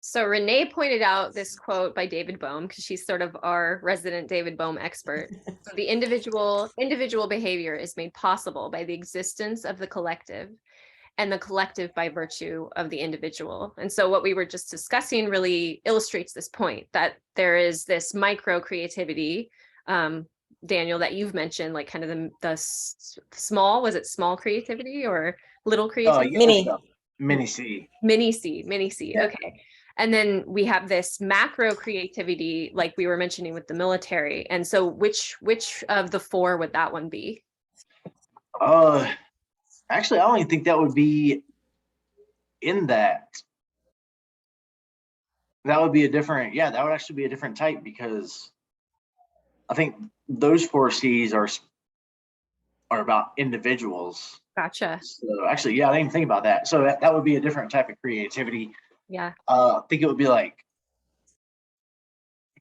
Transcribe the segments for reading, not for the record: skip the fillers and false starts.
So Rene pointed out this quote by David Bohm, because she's sort of our resident David Bohm expert. So the individual behavior is made possible by the existence of the collective, and the collective by virtue of the individual. And so what we were just discussing really illustrates this point, that there is this micro creativity, Daniel, that you've mentioned, like kind of the small, was it small creativity or little creativity? Mini C. Yeah. Okay. And then we have this macro creativity, like we were mentioning with the military. And so which of the four would that one be? Actually, I don't even think that would be in that. That would be a different, that would actually be a different type, because I think those 4 C's are about individuals. Gotcha. So actually, I didn't even think about that. So that would be a different type of creativity. Yeah. I think it would be like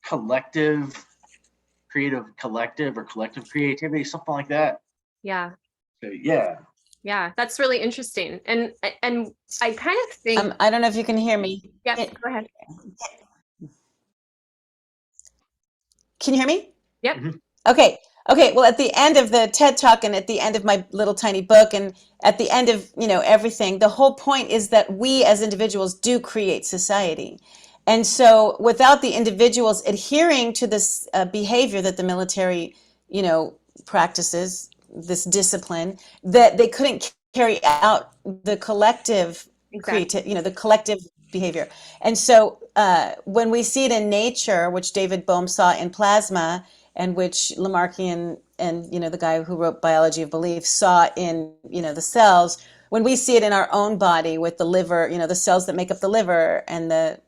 creative creativity, something like that. Yeah. So, yeah. Yeah, that's really interesting. And I kind of think I don't know if you can hear me. Yeah, go ahead. Can you hear me? Yep. Mm-hmm. Okay. Well, at the end of the TED Talk and at the end of my little tiny book and at the end of, everything, the whole point is that we as individuals do create society. And so without the individuals adhering to this behavior that the military, practices, this discipline, that they couldn't carry out the collective the collective behavior. And so when we see it in nature, which David Bohm saw in plasma, and which Lamarckian and the guy who wrote Biology of Belief saw in the cells, when we see it in our own body with the liver, the cells that make up the liver and the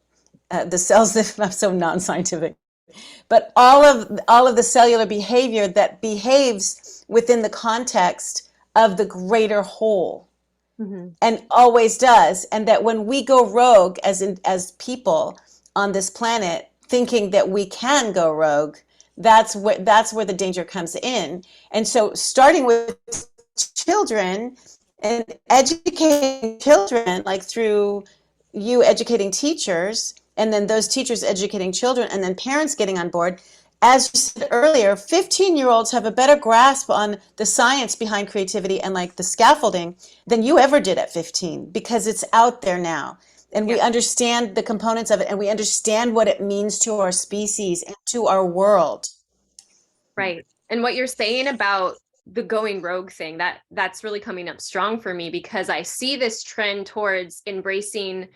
cells that I'm so non-scientific, but all of the cellular behavior that behaves within the context of the greater whole, and always does, and that when we go rogue as people on this planet, thinking that we can go rogue, that's where the danger comes in. And so starting with children and educating children, like through you educating teachers, and then those teachers educating children, and then parents getting on board. As you said earlier, 15-year-olds have a better grasp on the science behind creativity and like the scaffolding than you ever did at 15, because it's out there now. And we understand the components of it, and we understand what it means to our species and to our world. Right. And what you're saying about the going rogue thing, that's really coming up strong for me, because I see this trend towards embracing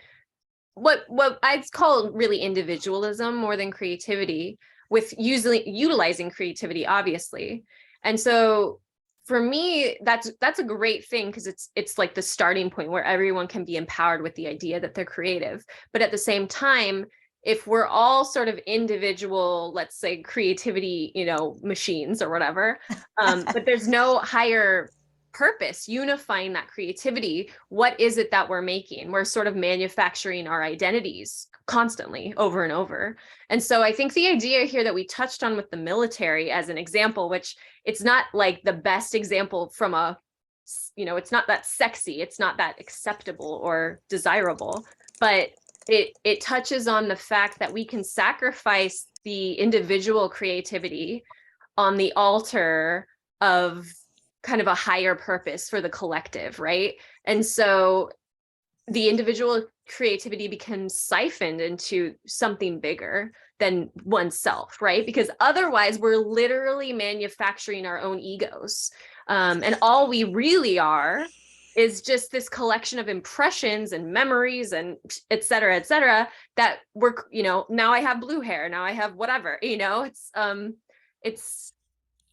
what I'd call really individualism more than creativity, with utilizing creativity, obviously. And so for me, that's a great thing, because it's like the starting point where everyone can be empowered with the idea that they're creative. But at the same time, if we're all sort of individual, let's say creativity, machines or whatever, but there's no higher purpose unifying that creativity, what is it that we're making? We're sort of manufacturing our identities constantly over and over. And so I think the idea here that we touched on with the military as an example, which it's not like the best example from it's not that sexy, it's not that acceptable or desirable, but it touches on the fact that we can sacrifice the individual creativity on the altar of kind of a higher purpose for the collective, right? And so the individual creativity becomes siphoned into something bigger than oneself, right? Because otherwise we're literally manufacturing our own egos. And all we really are is just this collection of impressions and memories and et cetera, that we're, now I have blue hair, now I have whatever, it's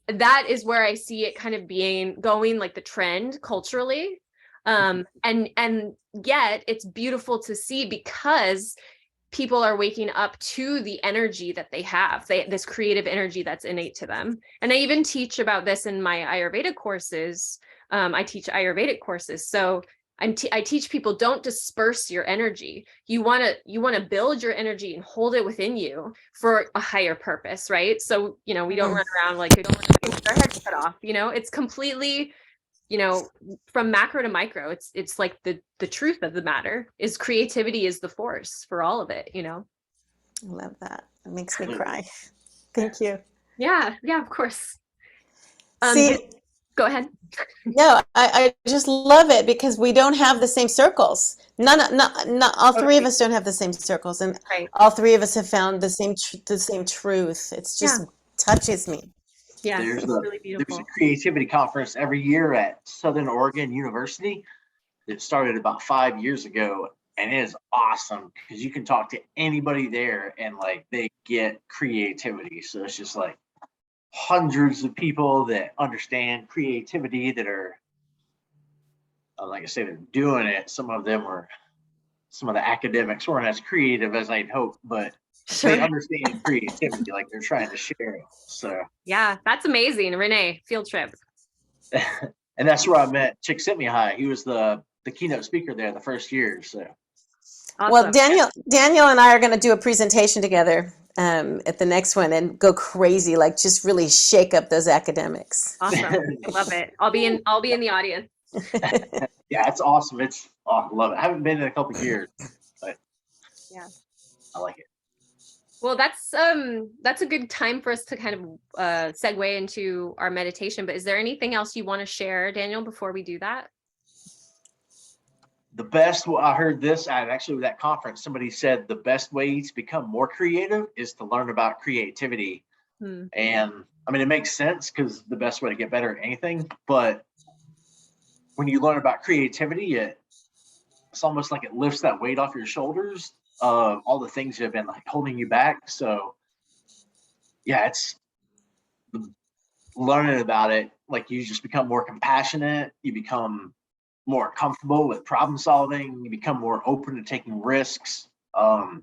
that is where I see it kind of going like the trend culturally. And yet it's beautiful to see, because people are waking up to the energy that they have, this creative energy that's innate to them. And I even teach about this in my Ayurveda courses. I teach Ayurvedic courses. So I teach people, don't disperse your energy. You want to build your energy and hold it within you for a higher purpose, right? So, we don't run around like our heads cut off, it's completely from macro to micro, it's like the truth of the matter is creativity is the force for all of it. I love that. It makes me cry. Thank you. Yeah, of course. See, go ahead. no, I just love it because we don't have the same circles. None, all three of us don't have the same circles, and Right. all three of us have found the same truth. It's just touches me. Yeah, There's it's really beautiful. a creativity conference every year at Southern Oregon University. It started about 5 years ago, and it is awesome because you can talk to anybody there and like they get creativity. So it's just like hundreds of people that understand creativity that are, like I said, they're doing it. Some of the academics weren't as creative as I'd hoped, but they understand creativity, like they're trying to share it. So yeah, that's amazing. Rene, field trip. and that's where I met Csikszentmihalyi. He was the keynote speaker there the first year. So Awesome. Well, Daniel and I are going to do a presentation together at the next one and go crazy, like just really shake up those academics. Awesome. I love it. I'll be in the audience. Yeah, it's awesome. I love it. I haven't been in a couple of years, but yeah, I like it. Well, that's a good time for us to kind of segue into our meditation. But is there anything else you want to share, Daniel, before we do that? The best, well, I heard this at actually that conference. Somebody said the best way to become more creative is to learn about creativity. And I mean, it makes sense because the best way to get better at anything. But when you learn about creativity, it's almost like it lifts that weight off your shoulders of all the things that have been like holding you back. So yeah, it's learning about it. Like you just become more compassionate. You become more comfortable with problem solving. You become more open to taking risks. I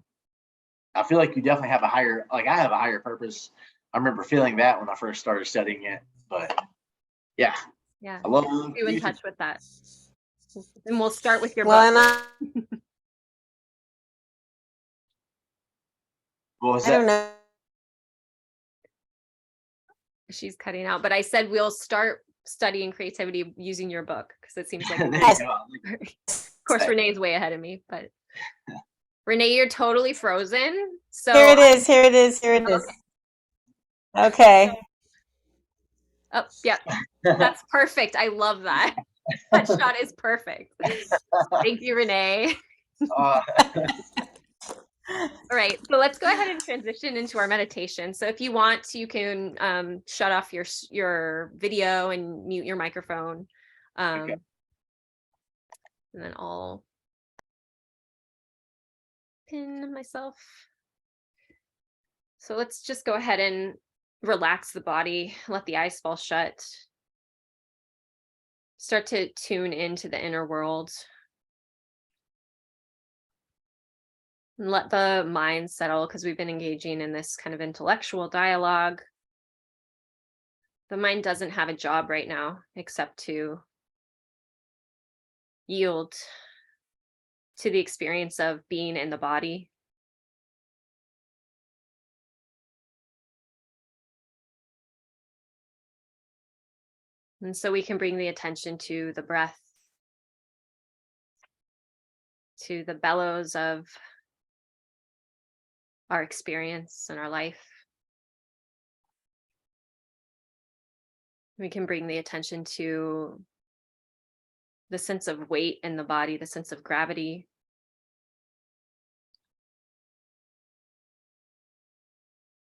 feel like you definitely have I have a higher purpose. I remember feeling that when I first started studying it, but yeah. I love you in touch with that. And we'll start with your Well, book. and What was I don't know. She's cutting out, but I said we'll start studying creativity using your book because it seems like of course Renee's way ahead of me, but Rene, you're totally frozen. So Here it is. Okay. Oh, yeah. That's perfect. I love that. That shot is perfect. Thank you, Rene. All right, so let's go ahead and transition into our meditation. So if you want, you can shut off your video and mute your microphone. Okay. And then I'll pin myself. So let's just go ahead and relax the body, let the eyes fall shut. Start to tune into the inner world. And let the mind settle because we've been engaging in this kind of intellectual dialogue. The mind doesn't have a job right now except to yield to the experience of being in the body. And so we can bring the attention to the breath, to the bellows of our experience and our life. We can bring the attention to the sense of weight in the body, the sense of gravity.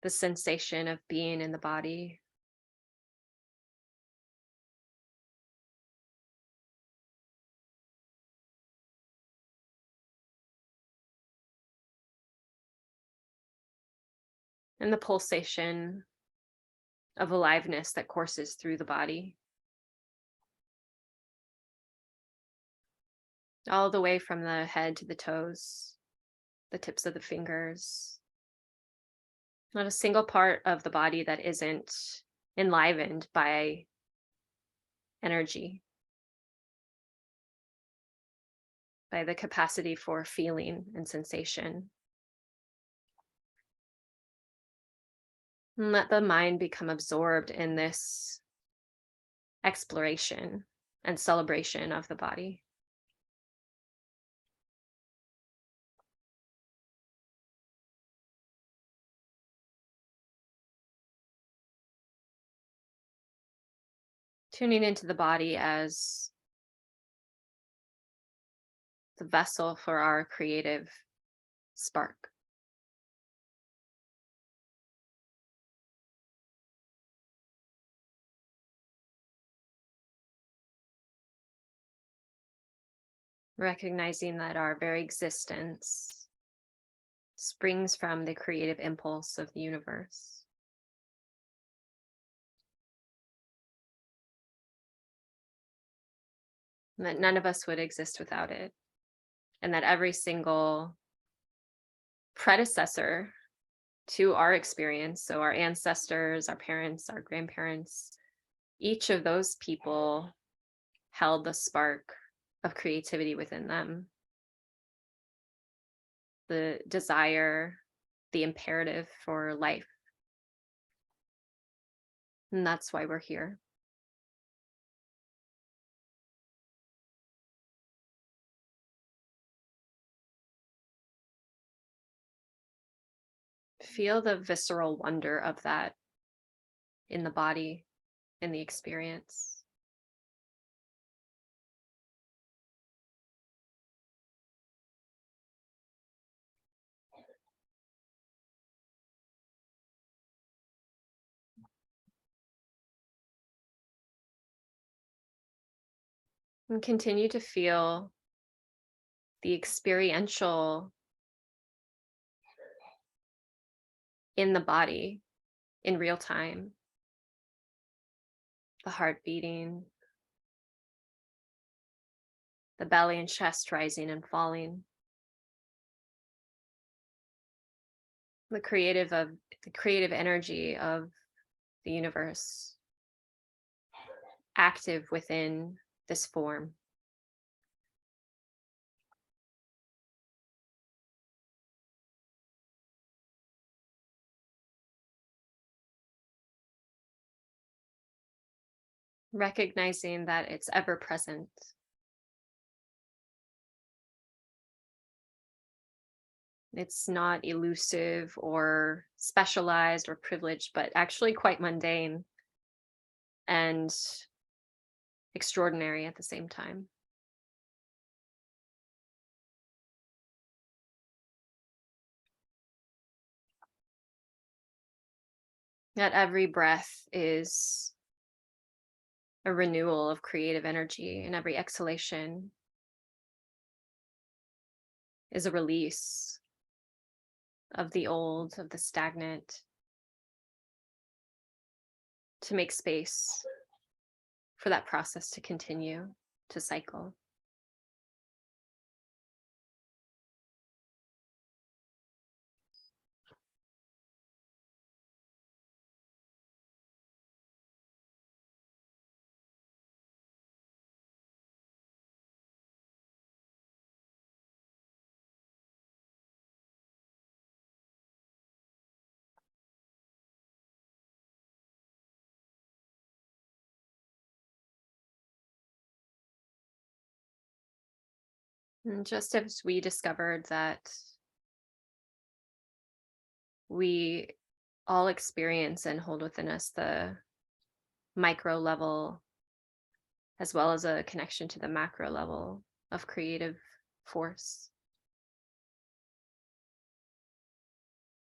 The sensation of being in the body. And the pulsation of aliveness that courses through the body. All the way from the head to the toes, the tips of the fingers. Not a single part of the body that isn't enlivened by energy, by the capacity for feeling and sensation. And let the mind become absorbed in this exploration and celebration of the body. Tuning into the body as the vessel for our creative spark. Recognizing that our very existence springs from the creative impulse of the universe. And that none of us would exist without it. And that every single predecessor to our experience, so our ancestors, our parents, our grandparents, each of those people held the spark of creativity within them. The desire, the imperative for life. And that's why we're here. Feel the visceral wonder of that in the body, in the experience. And continue to feel the experiential in the body in real time. The heart beating, the belly and chest rising and falling. The creative energy of the universe active within this form. Recognizing that it's ever present. It's not elusive or specialized or privileged, but actually quite mundane and extraordinary at the same time. That every breath is a renewal of creative energy, and every exhalation is a release of the old, of the stagnant, to make space for that process to continue to cycle. And just as we discovered that we all experience and hold within us the micro level, as well as a connection to the macro level of creative force,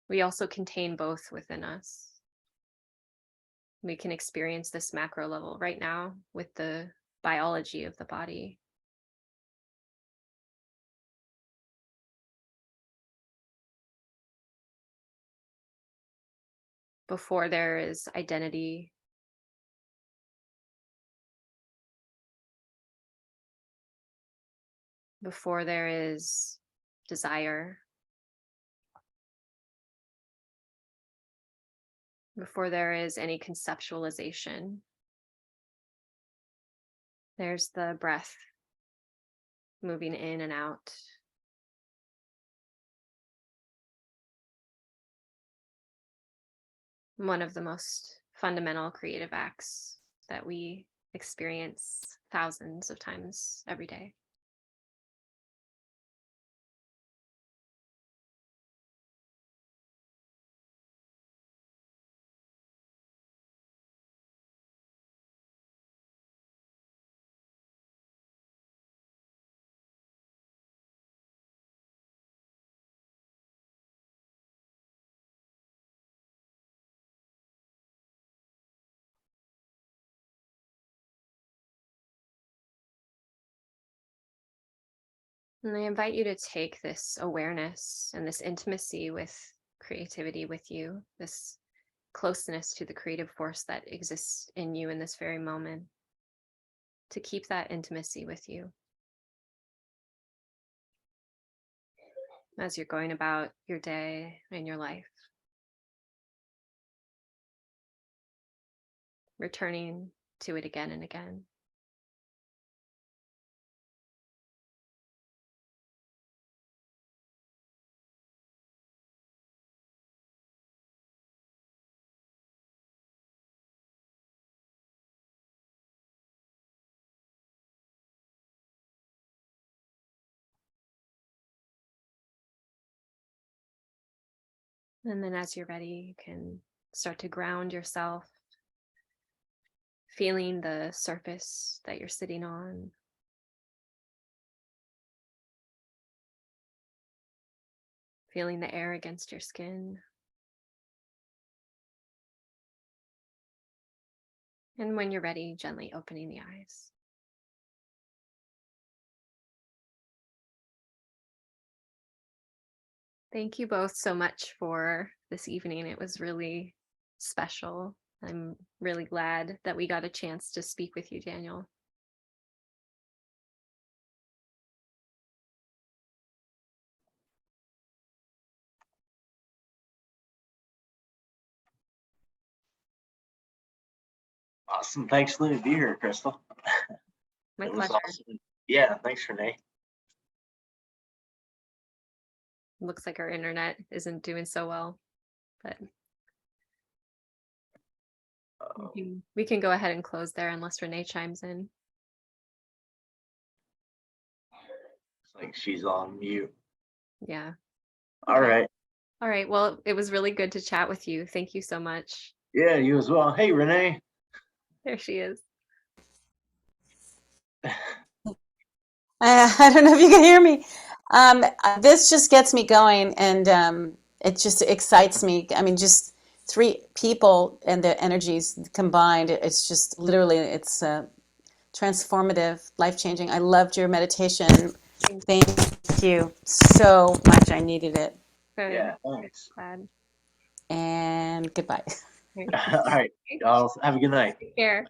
we also contain both within us. We can experience this macro level right now with the biology of the body. Before there is identity, before there is desire, before there is any conceptualization, there's the breath moving in and out. One of the most fundamental creative acts that we experience thousands of times every day. And I invite you to take this awareness and this intimacy with creativity with you, this closeness to the creative force that exists in you in this very moment, to keep that intimacy with you as you're going about your day and your life, returning to it again and again. And then as you're ready, you can start to ground yourself, feeling the surface that you're sitting on. Feeling the air against your skin. And when you're ready, gently opening the eyes. Thank you both so much for this evening. It was really special. I'm really glad that we got a chance to speak with you, Daniel. Awesome. Thanks for letting me be here, Crystal. My It was pleasure. awesome. Yeah, thanks, Rene. Looks like our internet isn't doing so well, but we can go ahead and close there unless Rene chimes in. It's like she's on mute. Yeah. All Okay. right. All right. Well, it was really good to chat with you. Thank you so much. Yeah, you as well. Hey, Rene. There she is. I don't know if you can hear me. This just gets me going, and it just excites me. I mean, just three people and their energies combined, it's just literally, it's transformative, life-changing. I loved your meditation. Thank you so much. I needed it. Good. Yeah, thanks. Glad. And goodbye. All right. Y'all have a good night. Take care.